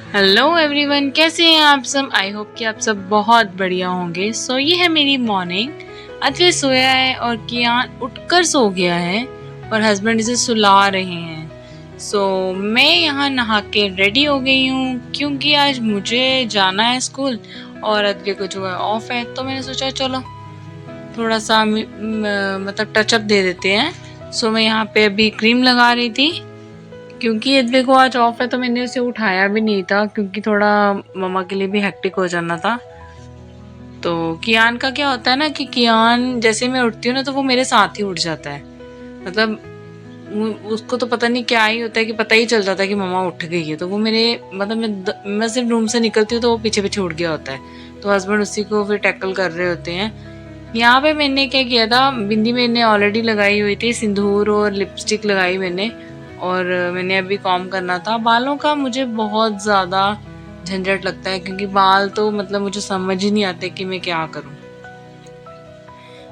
Hello everyone, कैसे हैं आप सब। आई होप कि आप सब बहुत बढ़िया होंगे। ये है मेरी मॉर्निंग। अजय सोया है और कियान उठकर सो गया है और हस्बैंड इसे सुला रहे हैं। मैं यहाँ नहा के रेडी हो गई हूँ क्योंकि आज मुझे जाना है स्कूल और अजय को जो है ऑफ है। तो मैंने सोचा चलो थोड़ा सा मतलब टचअप दे देते हैं। मैं यहाँ पे अभी क्रीम लगा रही थी क्योंकि अद्वै को आज ऑफ है, तो मैंने उसे उठाया भी नहीं था क्योंकि थोड़ा मम्मा के लिए भी हेक्टिक हो जाना था। तो कियान का क्या होता है ना कि कियान जैसे मैं उठती हूँ ना तो वो मेरे साथ ही उठ जाता है। मतलब उसको तो पता नहीं क्या ही होता है कि पता ही चल जाता है कि मम्मा उठ गई है। तो वो मेरे मतलब मैं सिर्फ रूम से निकलती हूँ तो वो पीछे पीछे उठ गया होता है। तो हस्बैंड उसी को फिर टैकल कर रहे होते हैं। यहाँ पे मैंने क्या किया था, बिंदी मैंने ऑलरेडी लगाई हुई थी, सिंदूर और लिपस्टिक लगाई मैंने। और मैंने अभी कॉम करना था बालों का। मुझे बहुत ज़्यादा झंझट लगता है क्योंकि बाल तो मतलब मुझे समझ ही नहीं आते कि मैं क्या करूं।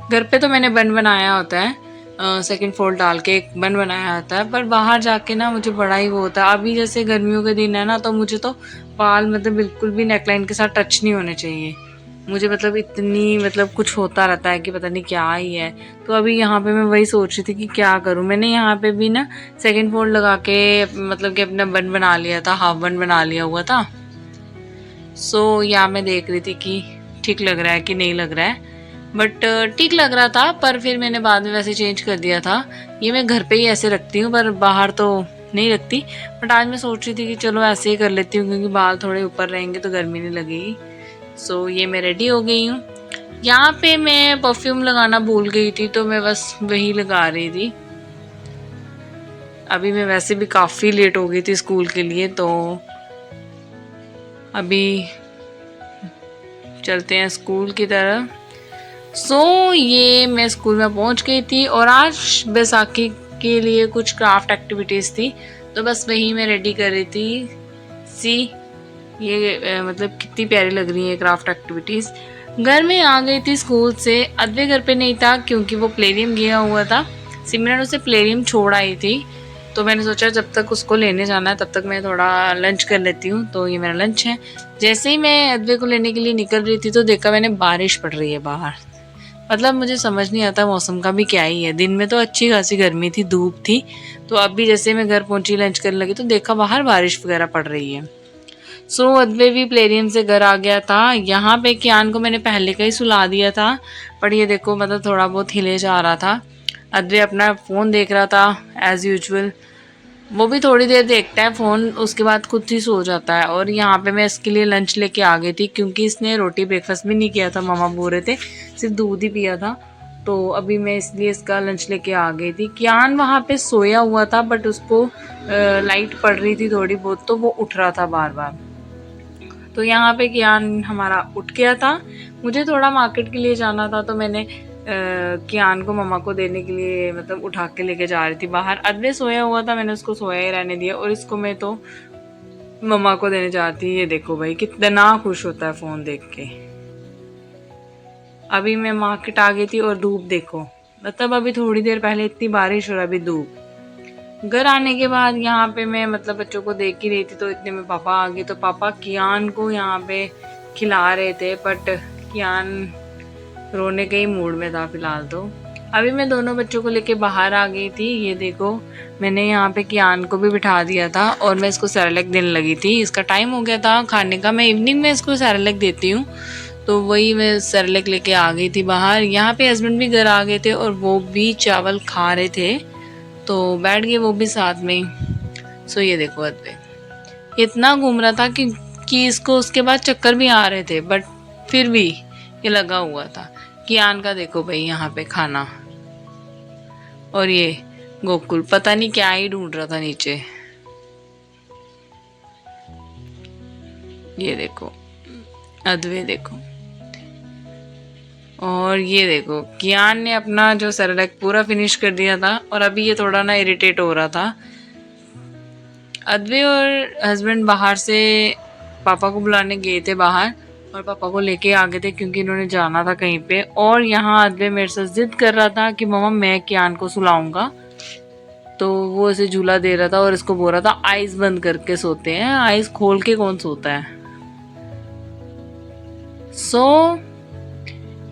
घर पे तो मैंने बन बनाया होता है, सेकंड फोल्ड डाल के एक बन बनाया होता है, पर बाहर जाके ना मुझे बड़ा ही वो होता है। अभी जैसे गर्मियों के दिन है ना, तो मुझे तो बाल मतलब बिल्कुल भी नेकलाइन के साथ टच नहीं होने चाहिए। मुझे मतलब इतनी मतलब कुछ होता रहता है कि पता नहीं क्या ही है। तो अभी यहाँ पे मैं वही सोच रही थी कि क्या करूँ। मैंने यहाँ पे भी ना सेकंड फोल्ड लगा के मतलब कि अपना बन बना लिया था, हाफ बन बना लिया हुआ था। यहाँ मैं देख रही थी कि ठीक लग रहा है कि नहीं लग रहा है। बट ठीक लग रहा था, पर फिर मैंने बाद में वैसे चेंज कर दिया था। ये मैं घर पे ही ऐसे रखती हूँ पर बाहर तो नहीं रखती। बट आज मैं सोच रही थी कि चलो ऐसे ही कर लेती हूँ क्योंकि बाल थोड़े ऊपर रहेंगे तो गर्मी नहीं लगेगी। ये मैं रेडी हो गई हूँ। यहाँ पे मैं परफ्यूम लगाना भूल गई थी तो मैं बस वही लगा रही थी। अभी मैं वैसे भी काफ़ी लेट हो गई थी स्कूल के लिए, तो अभी चलते हैं स्कूल की तरफ। ये मैं स्कूल में पहुंच गई थी और आज बैसाखी के लिए कुछ क्राफ्ट एक्टिविटीज़ थी, तो बस वही मैं रेडी कर रही थी। सी ये मतलब कितनी प्यारी लग रही है क्राफ्ट एक्टिविटीज़। घर में आ गई थी स्कूल से। अद्वै घर पे नहीं था क्योंकि वो प्लेरियम गया हुआ था। सिमरन उसे प्लेरियम छोड़ आई थी, तो मैंने सोचा जब तक उसको लेने जाना है तब तक मैं थोड़ा लंच कर लेती हूँ। तो ये मेरा लंच है। जैसे ही मैं अद्वै को लेने के लिए निकल रही थी तो देखा मैंने बारिश पड़ रही है बाहर। मतलब मुझे समझ नहीं आता मौसम का भी क्या ही है। दिन में तो अच्छी खासी गर्मी थी, धूप थी। तो अभी जैसे मैं घर पहुंची लंच करने लगी तो देखा बाहर बारिश वगैरह पड़ रही है। अद्वै भी प्लेरियम से घर आ गया था। यहाँ पे कियान को मैंने पहले का ही सुला दिया था, पर ये देखो मतलब थोड़ा बहुत हिले जा रहा था। अद्वै अपना फ़ोन देख रहा था एज़ यूजुअल। वो भी थोड़ी देर देखता है फ़ोन, उसके बाद खुद ही सो जाता है। और यहाँ पे मैं इसके लिए लंच लेके आ गई थी क्योंकि इसने रोटी ब्रेकफास्ट भी नहीं किया था, मामा बोल रहे थे, सिर्फ दूध ही पिया था। तो अभी मैं इसलिए इसका लंच लेके आ गई थी। कियान वहाँ पे सोया हुआ था बट उसको लाइट पड़ रही थी थोड़ी बहुत, तो वो उठ रहा था बार बार। तो यहाँ पे कियान हमारा उठ गया था। मुझे थोड़ा मार्केट के लिए जाना था तो मैंने कियान को मम्मा को देने के लिए मतलब उठा के लेके जा रही थी बाहर। अद्वै सोया हुआ था, मैंने उसको सोया ही रहने दिया और इसको मैं तो मम्मा को देने जाती। ये देखो भाई कितना खुश होता है फ़ोन देख के। अभी मैं मार्केट आ गई थी और धूप देखो, मतलब अभी थोड़ी देर पहले इतनी बारिश और अभी धूप। घर आने के बाद यहाँ पे मैं मतलब बच्चों को देख ही रही थी तो इतने में पापा आ गए। तो पापा कियान को यहाँ पे खिला रहे थे, बट कियान रोने के ही मूड में था फिलहाल। तो अभी मैं दोनों बच्चों को लेके बाहर आ गई थी। ये देखो मैंने यहाँ पे कियान को भी बिठा दिया था और मैं इसको सेरेलैक देने लगी थी। इसका टाइम हो गया था खाने का। मैं इवनिंग में इसको सेरेलैक देती हूँ, तो वही मैं सेरेलैक लेके आ गई थी बाहर। यहाँ पे हस्बैंड भी घर आ गए थे और वो भी चावल खा रहे थे, तो बैठ गए वो भी साथ में। ये देखो अद्वै इतना घूम रहा था कि इसको उसके बाद चक्कर भी आ रहे थे, बट फिर भी ये लगा हुआ था। कियान का देखो भाई यहाँ पे खाना, और ये गोकुल पता नहीं क्या ही ढूंढ रहा था नीचे। ये देखो अद्वै देखो, और ये देखो कियान ने अपना जो सेरेलैक पूरा फिनिश कर दिया था और अभी ये थोड़ा ना इरिटेट हो रहा था। अद्वै और हस्बैंड बाहर से पापा को बुलाने गए थे बाहर और पापा को लेके आ गए थे क्योंकि इन्होंने जाना था कहीं पे। और यहाँ अद्वै मेरे से जिद कर रहा था कि मम्मा मैं कियान को सुलाऊंगा। तो वो इसे झूला दे रहा था और इसको बोल रहा था आइज बंद करके सोते हैं, आइज खोल के कौन सोता है। सो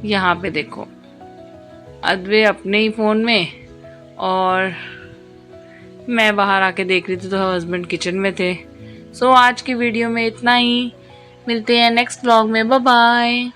यहाँ पे देखो अद्वै अपने ही फ़ोन में और मैं बाहर आके देख रही थी तो हस्बैंड किचन में थे। सो आज की वीडियो में इतना ही, मिलते हैं नेक्स्ट व्लॉग में, बाय बाय।